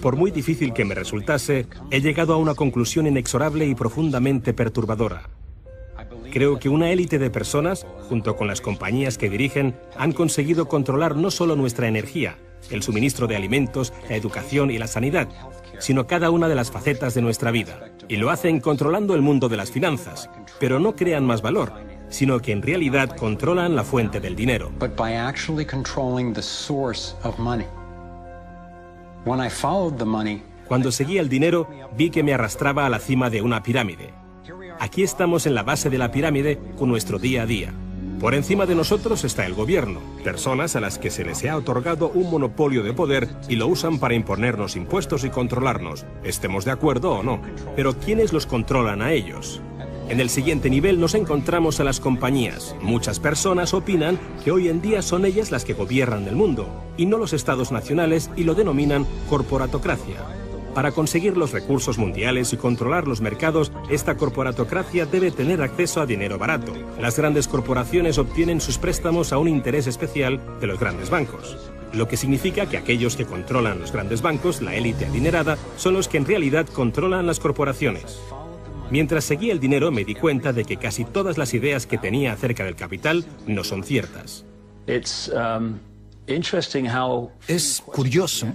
Por muy difícil que me resultase, he llegado a una conclusión inexorable y profundamente perturbadora. Creo que una élite de personas, junto con las compañías que dirigen, han conseguido controlar no solo nuestra energía, el suministro de alimentos, la educación y la sanidad, sino cada una de las facetas de nuestra vida. Y lo hacen controlando el mundo de las finanzas, pero no crean más valor, sino que en realidad controlan la fuente del dinero. Cuando seguía el dinero, vi que me arrastraba a la cima de una pirámide. Aquí estamos en la base de la pirámide con nuestro día a día. Por encima de nosotros está el gobierno, personas a las que se les ha otorgado un monopolio de poder y lo usan para imponernos impuestos y controlarnos, estemos de acuerdo o no. Pero ¿quiénes los controlan a ellos? En el siguiente nivel nos encontramos a las compañías. Muchas personas opinan que hoy en día son ellas las que gobiernan el mundo, y no los estados nacionales, y lo denominan corporatocracia. Para conseguir los recursos mundiales y controlar los mercados, esta corporatocracia debe tener acceso a dinero barato. Las grandes corporaciones obtienen sus préstamos a un interés especial de los grandes bancos. Lo que significa que aquellos que controlan los grandes bancos, la élite adinerada, son los que en realidad controlan las corporaciones. Mientras seguía el dinero me di cuenta de que casi todas las ideas que tenía acerca del capital no son ciertas. Es curioso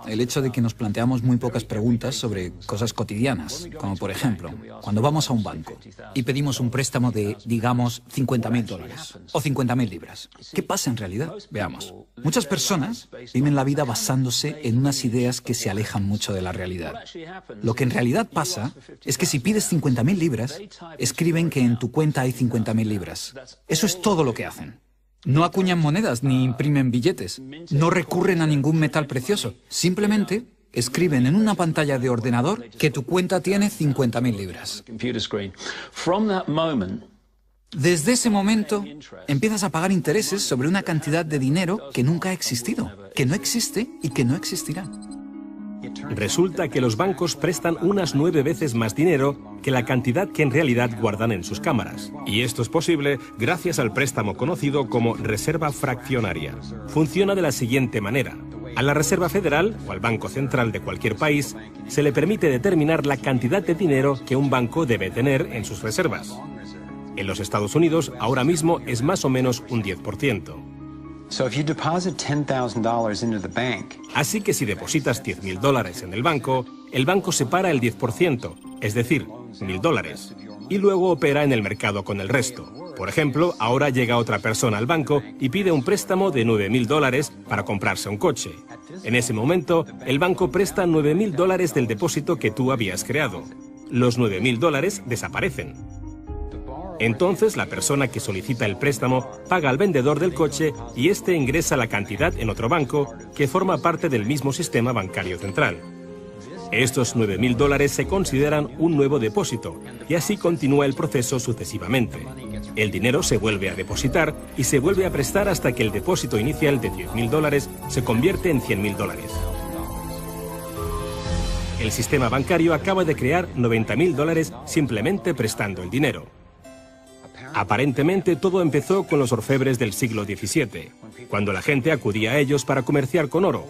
el hecho de que nos planteamos muy pocas preguntas sobre cosas cotidianas, como por ejemplo, cuando vamos a un banco y pedimos un préstamo de, digamos, $50.000 o 50.000 libras. ¿Qué pasa en realidad? Veamos. Muchas personas viven la vida basándose en unas ideas que se alejan mucho de la realidad. Lo que en realidad pasa es que si pides 50.000 libras, escriben que en tu cuenta hay 50.000 libras. Eso es todo lo que hacen. No acuñan monedas ni imprimen billetes. No recurren a ningún metal precioso. Simplemente escriben en una pantalla de ordenador que tu cuenta tiene 50.000 libras. Desde ese momento empiezas a pagar intereses sobre una cantidad de dinero que nunca ha existido, que no existe y que no existirá. Resulta que los bancos prestan unas 9 veces más dinero que la cantidad que en realidad guardan en sus cámaras. Y esto es posible gracias al préstamo conocido como reserva fraccionaria. Funciona de la siguiente manera. A la Reserva Federal, o al Banco Central de cualquier país, se le permite determinar la cantidad de dinero que un banco debe tener en sus reservas. En los Estados Unidos, ahora mismo es más o menos un 10%. Así que si depositas $10.000 en el banco separa el 10%, es decir, $1.000, y luego opera en el mercado con el resto. Por ejemplo, ahora llega otra persona al banco y pide un préstamo de $9.000 para comprarse un coche. En ese momento, el banco presta $9.000 del depósito que tú habías creado. Los $9.000 desaparecen. Entonces, la persona que solicita el préstamo paga al vendedor del coche y éste ingresa la cantidad en otro banco que forma parte del mismo sistema bancario central. Estos $9.000 se consideran un nuevo depósito y así continúa el proceso sucesivamente. El dinero se vuelve a depositar y se vuelve a prestar hasta que el depósito inicial de $10.000 se convierte en $100.000. El sistema bancario acaba de crear $90.000 simplemente prestando el dinero. Aparentemente todo empezó con los orfebres del siglo XVII, cuando la gente acudía a ellos para comerciar con oro.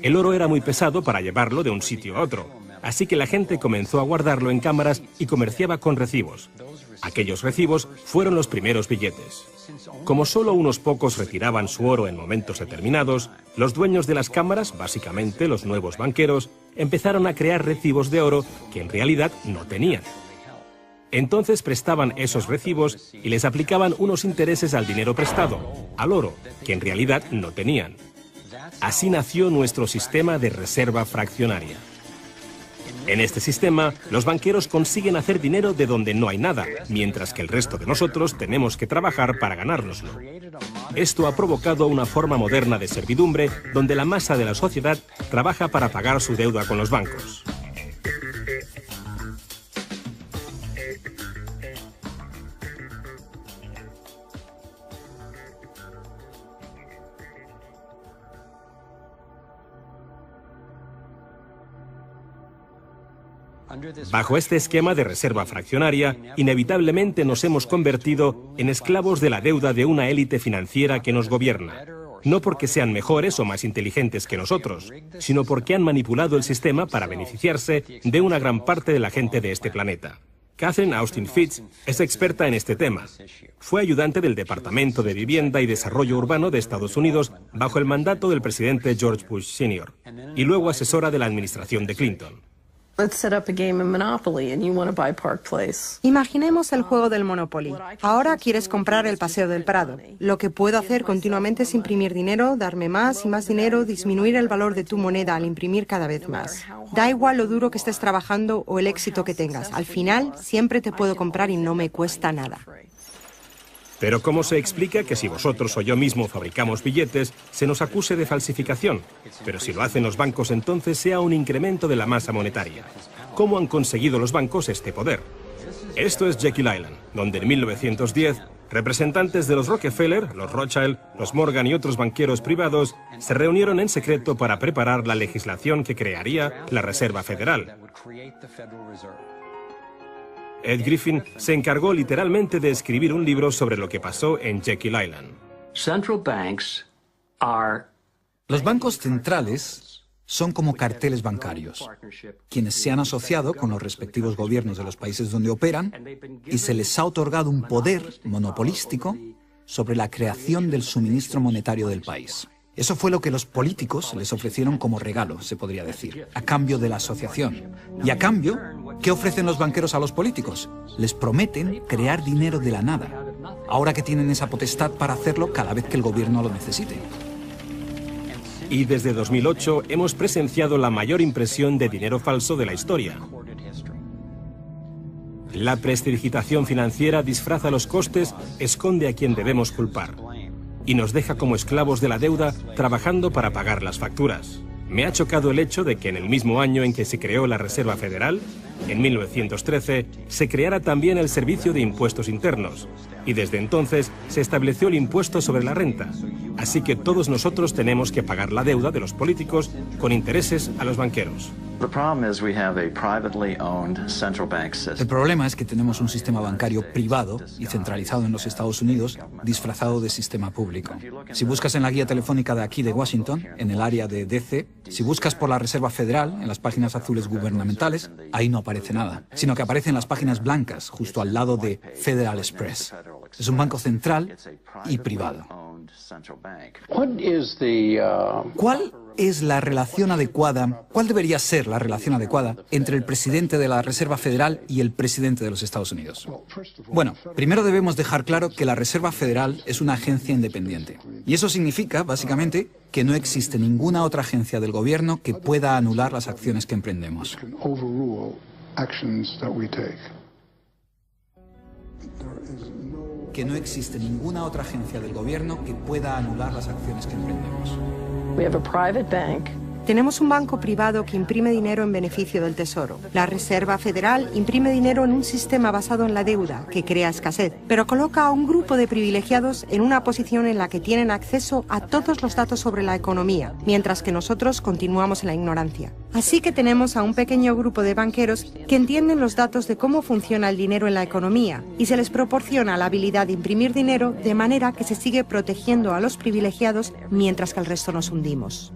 El oro era muy pesado para llevarlo de un sitio a otro, así que la gente comenzó a guardarlo en cámaras y comerciaba con recibos. Aquellos recibos fueron los primeros billetes. Como solo unos pocos retiraban su oro en momentos determinados, los dueños de las cámaras, básicamente los nuevos banqueros, empezaron a crear recibos de oro que en realidad no tenían. Entonces prestaban esos recibos y les aplicaban unos intereses al dinero prestado, al oro, que en realidad no tenían. Así nació nuestro sistema de reserva fraccionaria. En este sistema, los banqueros consiguen hacer dinero de donde no hay nada, mientras que el resto de nosotros tenemos que trabajar para ganárnoslo. Esto ha provocado una forma moderna de servidumbre donde la masa de la sociedad trabaja para pagar su deuda con los bancos. Bajo este esquema de reserva fraccionaria, inevitablemente nos hemos convertido en esclavos de la deuda de una élite financiera que nos gobierna. no porque sean mejores o más inteligentes que nosotros, sino porque han manipulado el sistema para beneficiarse de una gran parte de la gente de este planeta. Catherine Austin Fitts es experta en este tema. Fue ayudante del Departamento de Vivienda y Desarrollo Urbano de Estados Unidos bajo el mandato del presidente George Bush Sr. y luego asesora de la administración de Clinton. Imaginemos el juego del Monopoly. Ahora quieres comprar el Paseo del Prado. Lo que puedo hacer continuamente es imprimir dinero, darme más y más dinero, disminuir el valor de tu moneda al imprimir cada vez más. Da igual lo duro que estés trabajando o el éxito que tengas. Al final, siempre te puedo comprar y no me cuesta nada. Pero ¿cómo se explica que si vosotros o yo mismo fabricamos billetes, se nos acuse de falsificación? Pero si lo hacen los bancos, entonces sea un incremento de la masa monetaria. ¿Cómo han conseguido los bancos este poder? Esto es Jekyll Island, donde en 1910, representantes de los Rockefeller, los Rothschild, los Morgan y otros banqueros privados se reunieron en secreto para preparar la legislación que crearía la Reserva Federal. Ed Griffin se encargó literalmente de escribir un libro sobre lo que pasó en Jekyll Island. Los bancos centrales son como carteles bancarios, quienes se han asociado con los respectivos gobiernos de los países donde operan y se les ha otorgado un poder monopolístico sobre la creación del suministro monetario del país. Eso fue lo que los políticos les ofrecieron como regalo, se podría decir, a cambio de la asociación. Y a cambio, ¿qué ofrecen los banqueros a los políticos? Les prometen crear dinero de la nada, ahora que tienen esa potestad para hacerlo cada vez que el gobierno lo necesite. Y desde 2008 hemos presenciado la mayor impresión de dinero falso de la historia. La prestidigitación financiera disfraza los costes, esconde a quien debemos culpar y nos deja como esclavos de la deuda trabajando para pagar las facturas. Me ha chocado el hecho de que en el mismo año en que se creó la Reserva Federal, en 1913, se creara también el Servicio de Impuestos Internos, y desde entonces se estableció el impuesto sobre la renta. Así que todos nosotros tenemos que pagar la deuda de los políticos con intereses a los banqueros. El problema es que tenemos un sistema bancario privado y centralizado en los Estados Unidos, disfrazado de sistema público. Si buscas en la guía telefónica de aquí de Washington, en el área de DC, si buscas por la Reserva Federal, en las páginas azules gubernamentales, ahí no aparece nada, sino que aparecen las páginas blancas, justo al lado de Federal Express. Es un banco central y privado. ¿Cuál es la relación adecuada, cuál debería ser la relación adecuada entre el presidente de la Reserva Federal y el presidente de los Estados Unidos? Bueno, primero debemos dejar claro que la Reserva Federal es una agencia independiente. Y eso significa, básicamente, que no existe ninguna otra agencia del gobierno que pueda anular las acciones que emprendemos. Que no existe ninguna otra agencia del gobierno que pueda anular las acciones que emprendemos. Tenemos un banco privado que imprime dinero en beneficio del Tesoro. La Reserva Federal imprime dinero en un sistema basado en la deuda, que crea escasez, pero coloca a un grupo de privilegiados en una posición en la que tienen acceso a todos los datos sobre la economía, mientras que nosotros continuamos en la ignorancia. Así que tenemos a un pequeño grupo de banqueros que entienden los datos de cómo funciona el dinero en la economía y se les proporciona la habilidad de imprimir dinero de manera que se sigue protegiendo a los privilegiados mientras que el resto nos hundimos.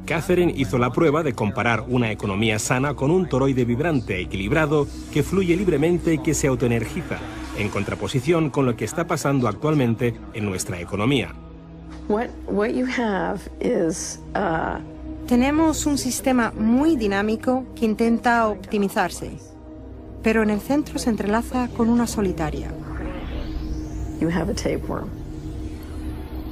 Catherine hizo la prueba de comparar una economía sana con un toroide vibrante, equilibrado, que fluye libremente y que se autoenergiza, en contraposición con lo que está pasando actualmente en nuestra economía. Tenemos un sistema muy dinámico que intenta optimizarse, pero en el centro se entrelaza con una solitaria.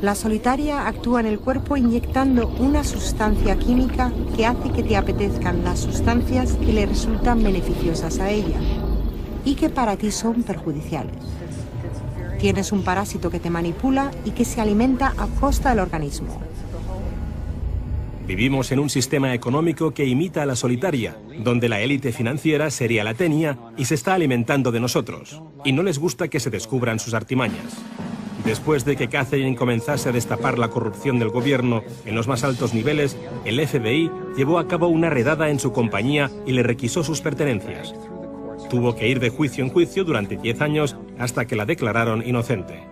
La solitaria actúa en el cuerpo inyectando una sustancia química que hace que te apetezcan las sustancias que le resultan beneficiosas a ella y que para ti son perjudiciales. Tienes un parásito que te manipula y que se alimenta a costa del organismo. Vivimos en un sistema económico que imita a la solitaria, donde la élite financiera sería la tenia y se está alimentando de nosotros, y no les gusta que se descubran sus artimañas. Después de que Catherine comenzase a destapar la corrupción del gobierno en los más altos niveles, el FBI llevó a cabo una redada en su compañía y le requisó sus pertenencias. Tuvo que ir de juicio en juicio durante 10 años hasta que la declararon inocente.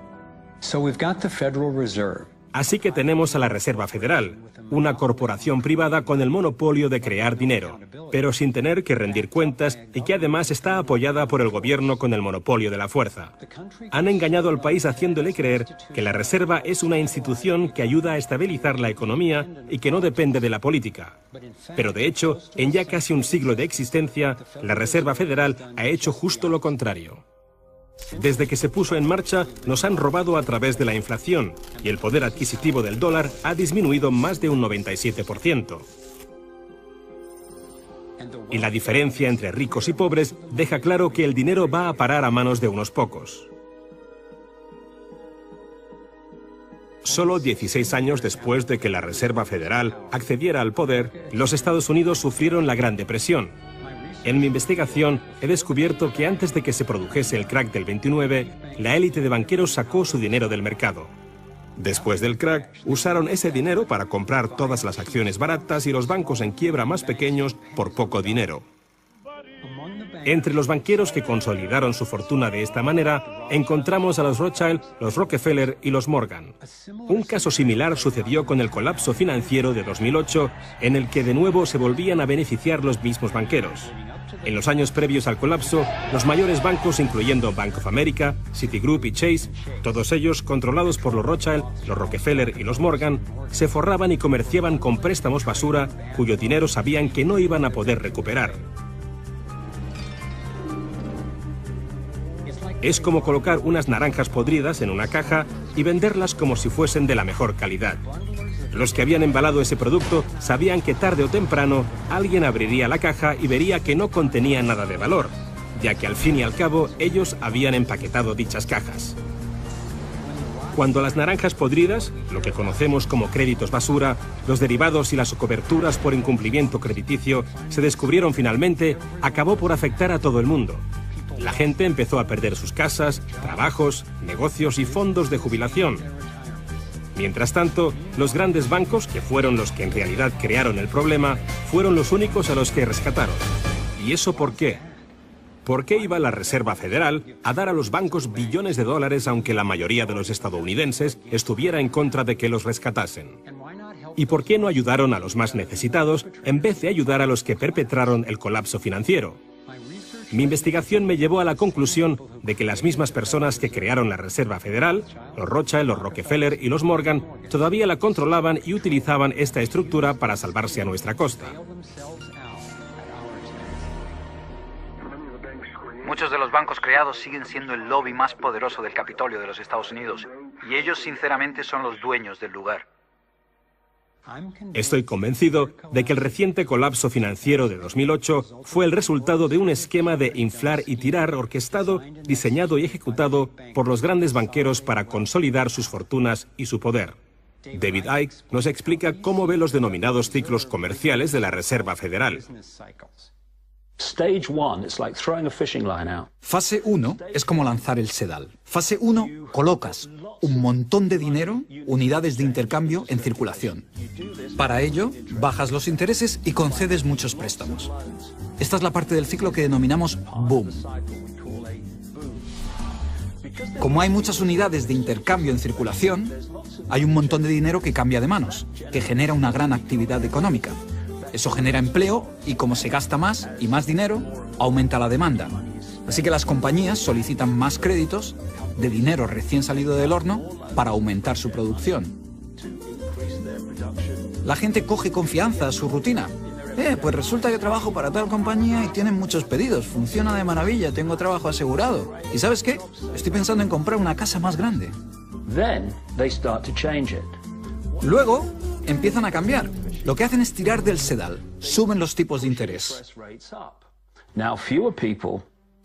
Así que tenemos a la Reserva Federal, una corporación privada con el monopolio de crear dinero, pero sin tener que rendir cuentas y que además está apoyada por el gobierno con el monopolio de la fuerza. Han engañado al país haciéndole creer que la Reserva es una institución que ayuda a estabilizar la economía y que no depende de la política. Pero de hecho, en ya casi un siglo de existencia, la Reserva Federal ha hecho justo lo contrario. Desde que se puso en marcha, nos han robado a través de la inflación y el poder adquisitivo del dólar ha disminuido más de un 97%. Y la diferencia entre ricos y pobres deja claro que el dinero va a parar a manos de unos pocos. Solo 16 años después de que la Reserva Federal accediera al poder, los Estados Unidos sufrieron la Gran Depresión. En mi investigación he descubierto que antes de que se produjese el crack del 29, la élite de banqueros sacó su dinero del mercado. Después del crack, usaron ese dinero para comprar todas las acciones baratas y los bancos en quiebra más pequeños por poco dinero. Entre los banqueros que consolidaron su fortuna de esta manera, encontramos a los Rothschild, los Rockefeller y los Morgan. Un caso similar sucedió con el colapso financiero de 2008, en el que de nuevo se volvían a beneficiar los mismos banqueros. En los años previos al colapso, los mayores bancos, incluyendo Bank of America, Citigroup y Chase, todos ellos controlados por los Rothschild, los Rockefeller y los Morgan, se forraban y comerciaban con préstamos basura cuyo dinero sabían que no iban a poder recuperar. Es como colocar unas naranjas podridas en una caja y venderlas como si fuesen de la mejor calidad. Los que habían embalado ese producto sabían que tarde o temprano alguien abriría la caja y vería que no contenía nada de valor, ya que al fin y al cabo ellos habían empaquetado dichas cajas. Cuando las naranjas podridas, lo que conocemos como créditos basura, los derivados y las coberturas por incumplimiento crediticio se descubrieron finalmente, acabó por afectar a todo el mundo. La gente empezó a perder sus casas, trabajos, negocios y fondos de jubilación. Mientras tanto, los grandes bancos, que fueron los que en realidad crearon el problema, fueron los únicos a los que rescataron. ¿Y eso por qué? ¿Por qué iba la Reserva Federal a dar a los bancos billones de dólares aunque la mayoría de los estadounidenses estuviera en contra de que los rescatasen? ¿Y por qué no ayudaron a los más necesitados en vez de ayudar a los que perpetraron el colapso financiero? Mi investigación me llevó a la conclusión de que las mismas personas que crearon la Reserva Federal, los Rothschild, los Rockefeller y los Morgan, todavía la controlaban y utilizaban esta estructura para salvarse a nuestra costa. Muchos de los bancos creados siguen siendo el lobby más poderoso del Capitolio de los Estados Unidos, y ellos sinceramente son los dueños del lugar. Estoy convencido de que el reciente colapso financiero de 2008 fue el resultado de un esquema de inflar y tirar orquestado, diseñado y ejecutado por los grandes banqueros para consolidar sus fortunas y su poder. David Icke nos explica cómo ve los denominados ciclos comerciales de la Reserva Federal. Fase 1 es como lanzar el sedal. Fase 1, colocas un montón de dinero, unidades de intercambio en circulación. Para ello, bajas los intereses y concedes muchos préstamos. Esta es la parte del ciclo que denominamos boom. Como hay muchas unidades de intercambio en circulación, hay un montón de dinero que cambia de manos, que genera una gran actividad económica. Eso genera empleo y como se gasta más y más dinero, aumenta la demanda. Así que las compañías solicitan más créditos de dinero recién salido del horno para aumentar su producción. La gente coge confianza a su rutina. Pues resulta que trabajo para tal compañía y tienen muchos pedidos. Funciona de maravilla, tengo trabajo asegurado. ¿Y sabes qué? Estoy pensando en comprar una casa más grande. Luego empiezan a cambiar. Lo que hacen es tirar del sedal. Suben los tipos de interés.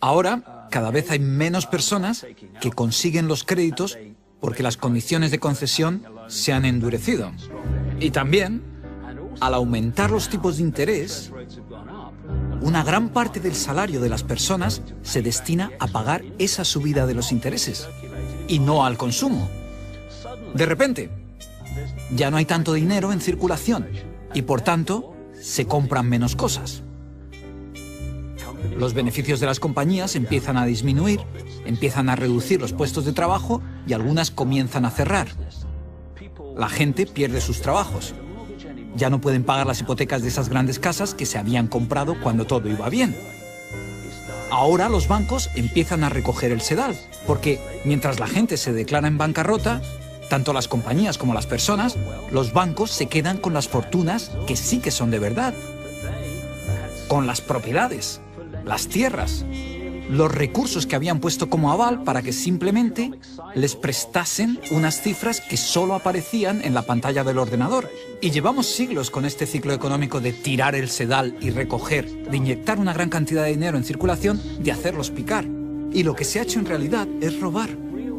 Ahora, cada vez hay menos personas que consiguen los créditos porque las condiciones de concesión se han endurecido. Y también, al aumentar los tipos de interés, una gran parte del salario de las personas se destina a pagar esa subida de los intereses y no al consumo. De repente, ya no hay tanto dinero en circulación y, por tanto, se compran menos cosas. Los beneficios de las compañías empiezan a disminuir, empiezan a reducir los puestos de trabajo y algunas comienzan a cerrar. La gente pierde sus trabajos. Ya no pueden pagar las hipotecas de esas grandes casas que se habían comprado cuando todo iba bien. Ahora los bancos empiezan a recoger el sedal, porque mientras la gente se declara en bancarrota, tanto las compañías como las personas, los bancos se quedan con las fortunas que sí que son de verdad. Con las propiedades, las tierras, los recursos que habían puesto como aval para que simplemente les prestasen unas cifras que solo aparecían en la pantalla del ordenador. Y llevamos siglos con este ciclo económico de tirar el sedal y recoger, de inyectar una gran cantidad de dinero en circulación, de hacerlos picar. Y lo que se ha hecho en realidad es robar.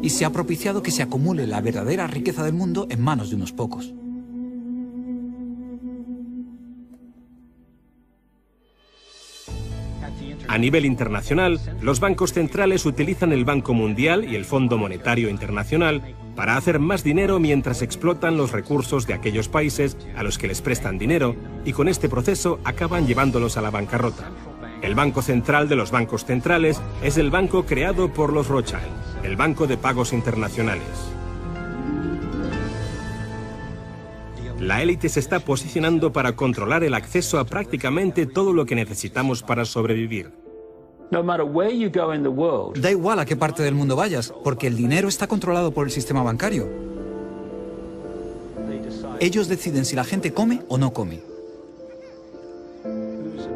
Y se ha propiciado que se acumule la verdadera riqueza del mundo en manos de unos pocos. A nivel internacional, los bancos centrales utilizan el Banco Mundial y el Fondo Monetario Internacional para hacer más dinero mientras explotan los recursos de aquellos países a los que les prestan dinero y con este proceso acaban llevándolos a la bancarrota. El banco central de los bancos centrales es el banco creado por los Rothschild, el Banco de Pagos Internacionales. La élite se está posicionando para controlar el acceso a prácticamente todo lo que necesitamos para sobrevivir. Da igual a qué parte del mundo vayas, porque el dinero está controlado por el sistema bancario. Ellos deciden si la gente come o no come.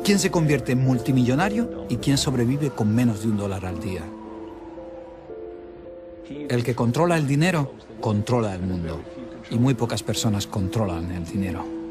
¿Quién se convierte en multimillonario y quién sobrevive con menos de $1 al día? El que controla el dinero, controla el mundo. Y muy pocas personas controlan el dinero.